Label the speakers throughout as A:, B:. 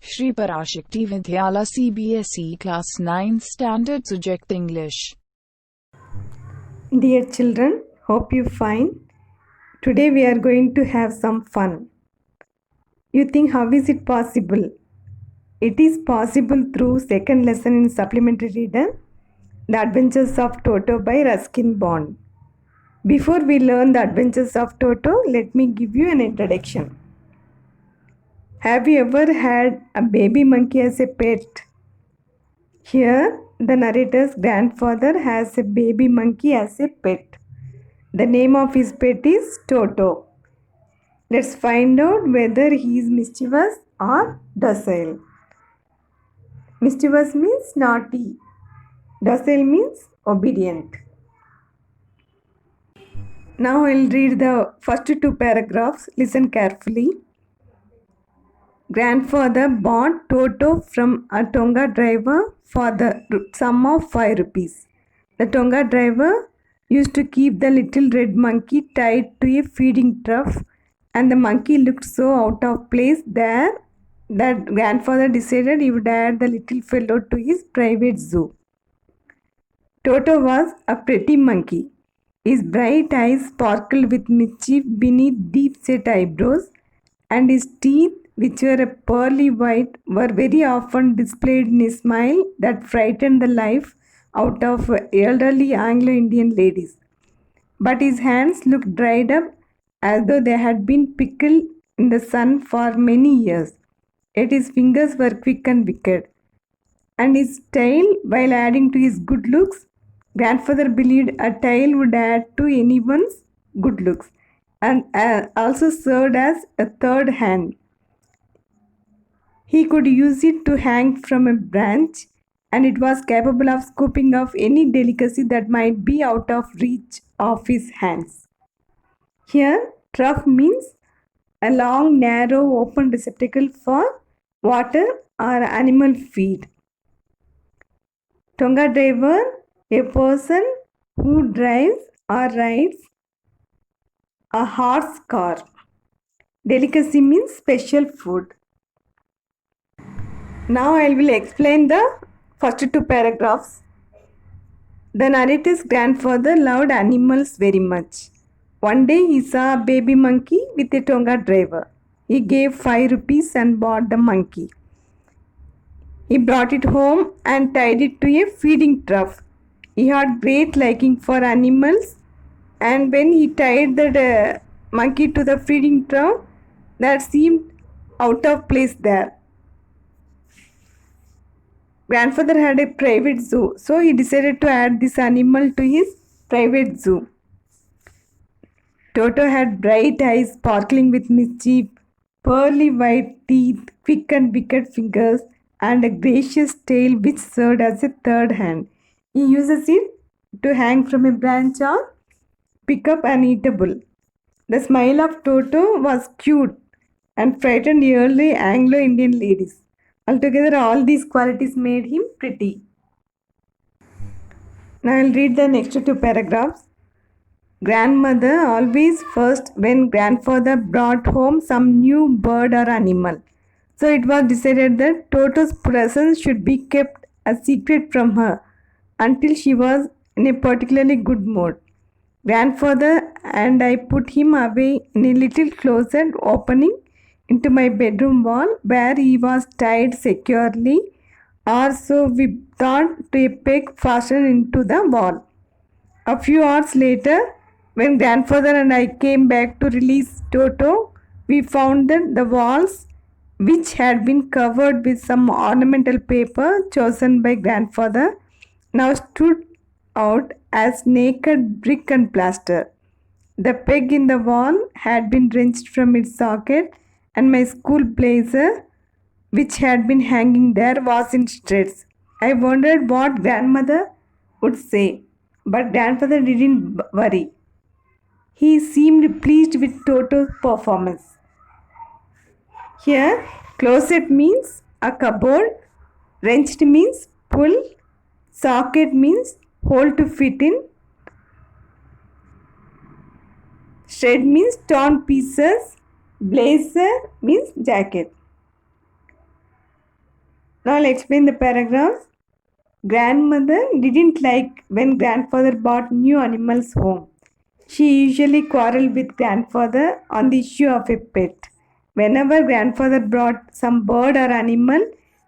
A: Shri Parashakti Vidyala CBSE Class 9th Standard Subject English.
B: Dear children, hope you fine. Today we are going to have some fun. You think how is it possible? It is possible through second lesson in supplementary reader, The Adventures of Toto by Ruskin Bond. Before we learn the adventures of Toto, let me give you an introduction. Have you ever had a baby monkey as a pet? Here, the narrator's grandfather has a baby monkey as a pet. The name of his pet is Toto. Let's find out whether he is mischievous or docile. Mischievous means naughty. Docile means obedient. Now I'll read the first two paragraphs. Listen carefully. Grandfather bought Toto from a Tonga driver for the sum of 5 rupees. The Tonga driver used to keep the little red monkey tied to a feeding trough, and the monkey looked so out of place there that grandfather decided he would add the little fellow to his private zoo. Toto was a pretty monkey. His bright eyes sparkled with mischief beneath deep-set eyebrows, and his teeth, which were a pearly white, were very often displayed in a smile that frightened the life out of elderly Anglo-Indian ladies. But his hands looked dried up as though they had been pickled in the sun for many years. Yet his fingers were quick and wicked. And his tail, while adding to his good looks, grandfather believed a tail would add to anyone's good looks, and also served as a third hand. He could use it to hang from a branch, and it was capable of scooping off any delicacy that might be out of reach of his hands. Here, trough means a long, narrow, open receptacle for water or animal feed. Tonga driver, a person who drives or rides a horse car. Delicacy means special food. Now I will explain the first two paragraphs. The narrator's grandfather loved animals very much. One day he saw a baby monkey with a Tonga driver. He gave 5 rupees and bought the monkey. He brought it home and tied it to a feeding trough. He had great liking for animals, and when he tied the monkey to the feeding trough, that seemed out of place there. Grandfather had a private zoo, so he decided to add this animal to his private zoo. Toto had bright eyes sparkling with mischief, pearly white teeth, quick and wicked fingers, and a gracious tail which served as a third hand. He uses it to hang from a branch or pick up an eatable. The smile of Toto was cute and frightened early Anglo-Indian ladies. Altogether, all these qualities made him pretty. Now I'll read the next two paragraphs. Grandmother always first when grandfather brought home some new bird or animal. So it was decided that Toto's presence should be kept a secret from her until she was in a particularly good mood. Grandfather and I put him away in a little closet opening into my bedroom wall where he was tied securely, or so we thought, to a peg fastened into the wall. A few hours later, when grandfather and I came back to release Toto, we found that the walls, which had been covered with some ornamental paper chosen by grandfather, now stood out as naked brick and plaster. The peg in the wall had been wrenched from its socket, and my school blazer, which had been hanging there, was in shreds. I wondered what grandmother would say, but grandfather didn't worry. He seemed pleased with Toto's performance. Here, closet means a cupboard, wrenched means pull, socket means hole to fit in, shred means torn pieces, blazer means jacket. Now I'll explain the paragraphs. Grandmother didn't like when grandfather brought new animals home. She usually quarreled with grandfather on the issue of a pet. Whenever grandfather brought some bird or animal,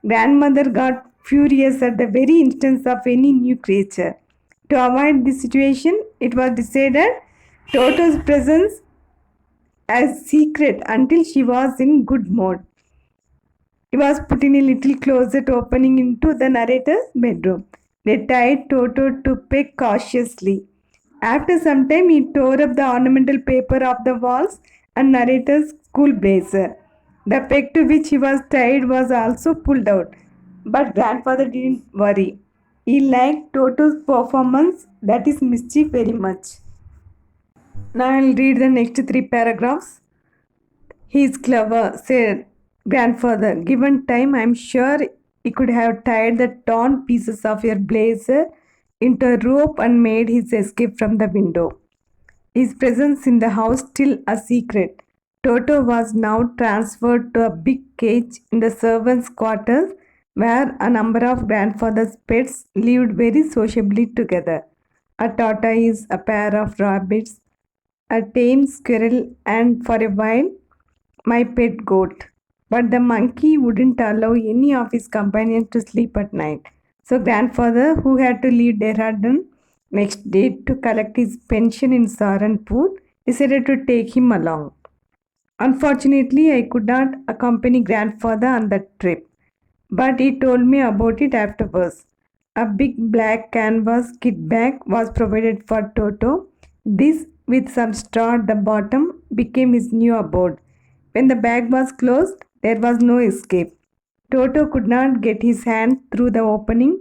B: grandmother got furious at the very instance of any new creature. To avoid this situation, it was decided Toto's presence as secret until she was in good mood. He was put in a little closet opening into the narrator's bedroom. They tied Toto to peg cautiously. After some time, he tore up the ornamental paper off the walls and narrator's school blazer. The peg to which he was tied was also pulled out, but grandfather didn't worry. He liked Toto's performance, that is mischief, very much. Now I'll read the next three paragraphs. He is clever, said grandfather. Given time, I'm sure he could have tied the torn pieces of your blazer into a rope and made his escape from the window. His presence in the house still a secret. Toto was now transferred to a big cage in the servants' quarters where a number of grandfather's pets lived very sociably together. A tortoise, a pair of rabbits, a tame squirrel, and for a while my pet goat. But the monkey wouldn't allow any of his companions to sleep at night. So grandfather, who had to leave Dehradun next day to collect his pension in Saharanpur, decided to take him along. Unfortunately, I could not accompany grandfather on that trip, but he told me about it afterwards. A big black canvas kit bag was provided for Toto. This, with some straw at the bottom, became his new abode. When the bag was closed, there was no escape. Toto could not get his hand through the opening,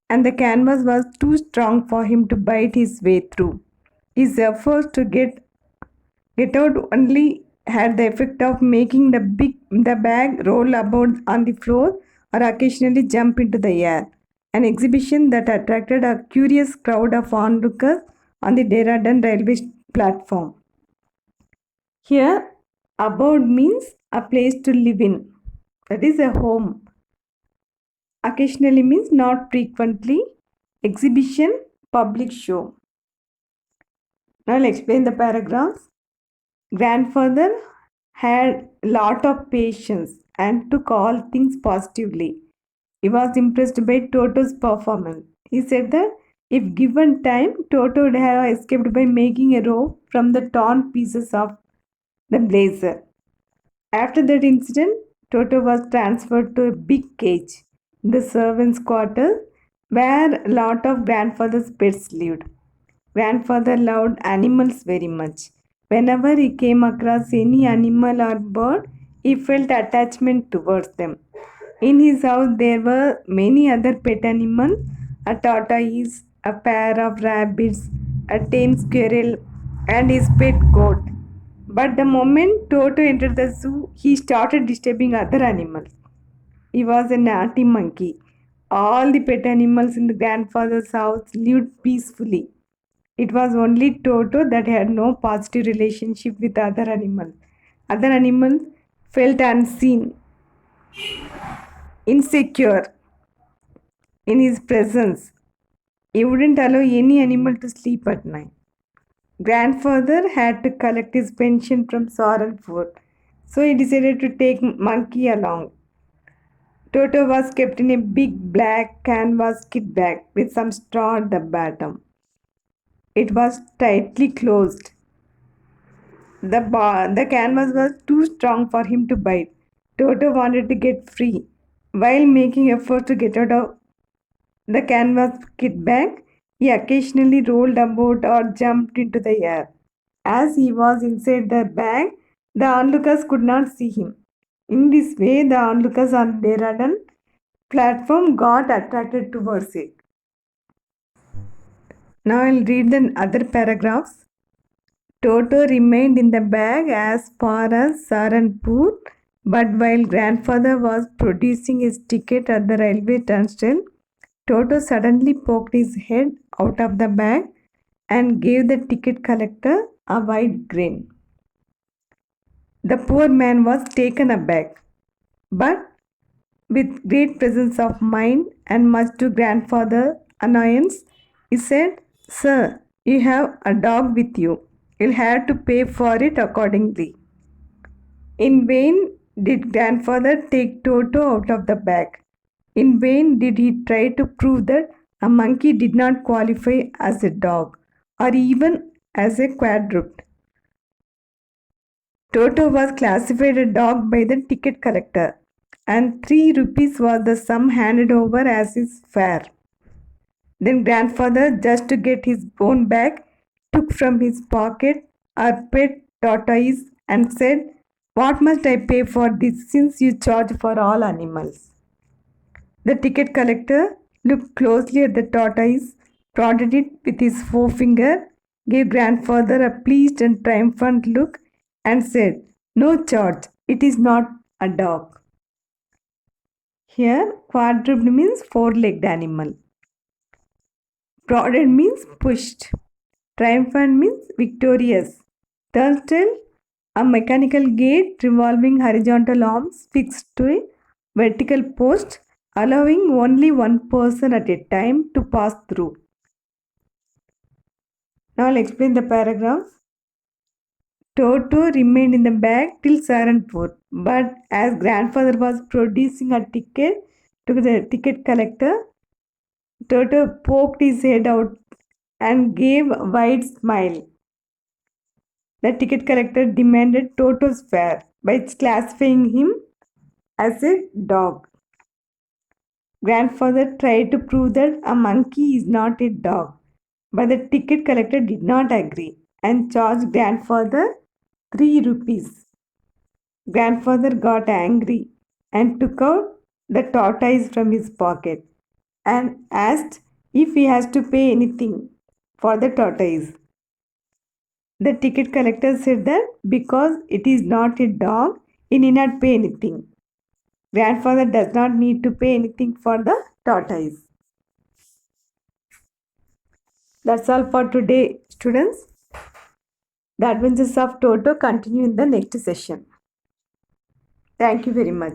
B: and the canvas was too strong for him to bite his way through. His efforts to get out only had the effect of making the bag roll about on the floor or occasionally jump into the air. An exhibition that attracted a curious crowd of onlookers on the Dehradun railway platform. Here, abode means a place to live in. That is a home. Occasionally means not frequently. Exhibition, public show. Now I'll explain the paragraphs. Grandfather had a lot of patience and took all things positively. He was impressed by Toto's performance. He said that if given time, Toto would have escaped by making a rope from the torn pieces of the blazer. After that incident, Toto was transferred to a big cage in the servants' quarters where a lot of grandfather's pets lived. Grandfather loved animals very much. Whenever he came across any animal or bird, he felt attachment towards them. In his house, there were many other pet animals, a tortoise, a pair of rabbits, a tame squirrel, and his pet goat. But the moment Toto entered the zoo, he started disturbing other animals. He was a naughty monkey. All the pet animals in the grandfather's house lived peacefully. It was only Toto that had no positive relationship with other animals. Other animals felt unseen, insecure in his presence. He wouldn't allow any animal to sleep at night. Grandfather had to collect his pension from Saharanpur, so he decided to take Monkey along. Toto was kept in a big black canvas kit bag with some straw at the bottom. It was tightly closed. The canvas was too strong for him to bite. Toto wanted to get free. While making efforts to get out of the canvas kit bag, he occasionally rolled about or jumped into the air. As he was inside the bag, the onlookers could not see him. In this way, the onlookers on Dehradun platform got attracted towards it. Now I'll read the other paragraphs. Toto remained in the bag as far as Saharanpur, but while grandfather was producing his ticket at the railway turnstile, Toto suddenly poked his head out of the bag and gave the ticket collector a wide grin. The poor man was taken aback, but with great presence of mind and much to grandfather's annoyance, he said, "Sir, you have a dog with you. You'll have to pay for it accordingly." In vain did grandfather take Toto out of the bag. In vain did he try to prove that a monkey did not qualify as a dog or even as a quadruped. Toto was classified a dog by the ticket collector, and 3 rupees was the sum handed over as his fare. Then grandfather, just to get his bone back, took from his pocket a pet tortoise and said, "What must I pay for this since you charge for all animals?" The ticket collector looked closely at the tortoise, prodded it with his forefinger, gave grandfather a pleased and triumphant look, and said, "No charge, it is not a dog." Here, quadruped means four-legged animal. Prodded means pushed. Triumphant means victorious. Turnstile, a mechanical gate revolving horizontal arms fixed to a vertical post, allowing only one person at a time to pass through. Now I'll explain the paragraph. Toto remained in the bag till Saharanpur, but as grandfather was producing a ticket to the ticket collector, Toto poked his head out and gave a wide smile. The ticket collector demanded Toto's fare by classifying him as a dog. Grandfather tried to prove that a monkey is not a dog, but the ticket collector did not agree and charged grandfather 3 rupees. Grandfather got angry and took out the tortoise from his pocket and asked if he has to pay anything for the tortoise. The ticket collector said that because it is not a dog, he need not pay anything. Grandfather does not need to pay anything for the tortoise. That's all for today, students. The adventures of Toto continue in the next session. Thank you very much.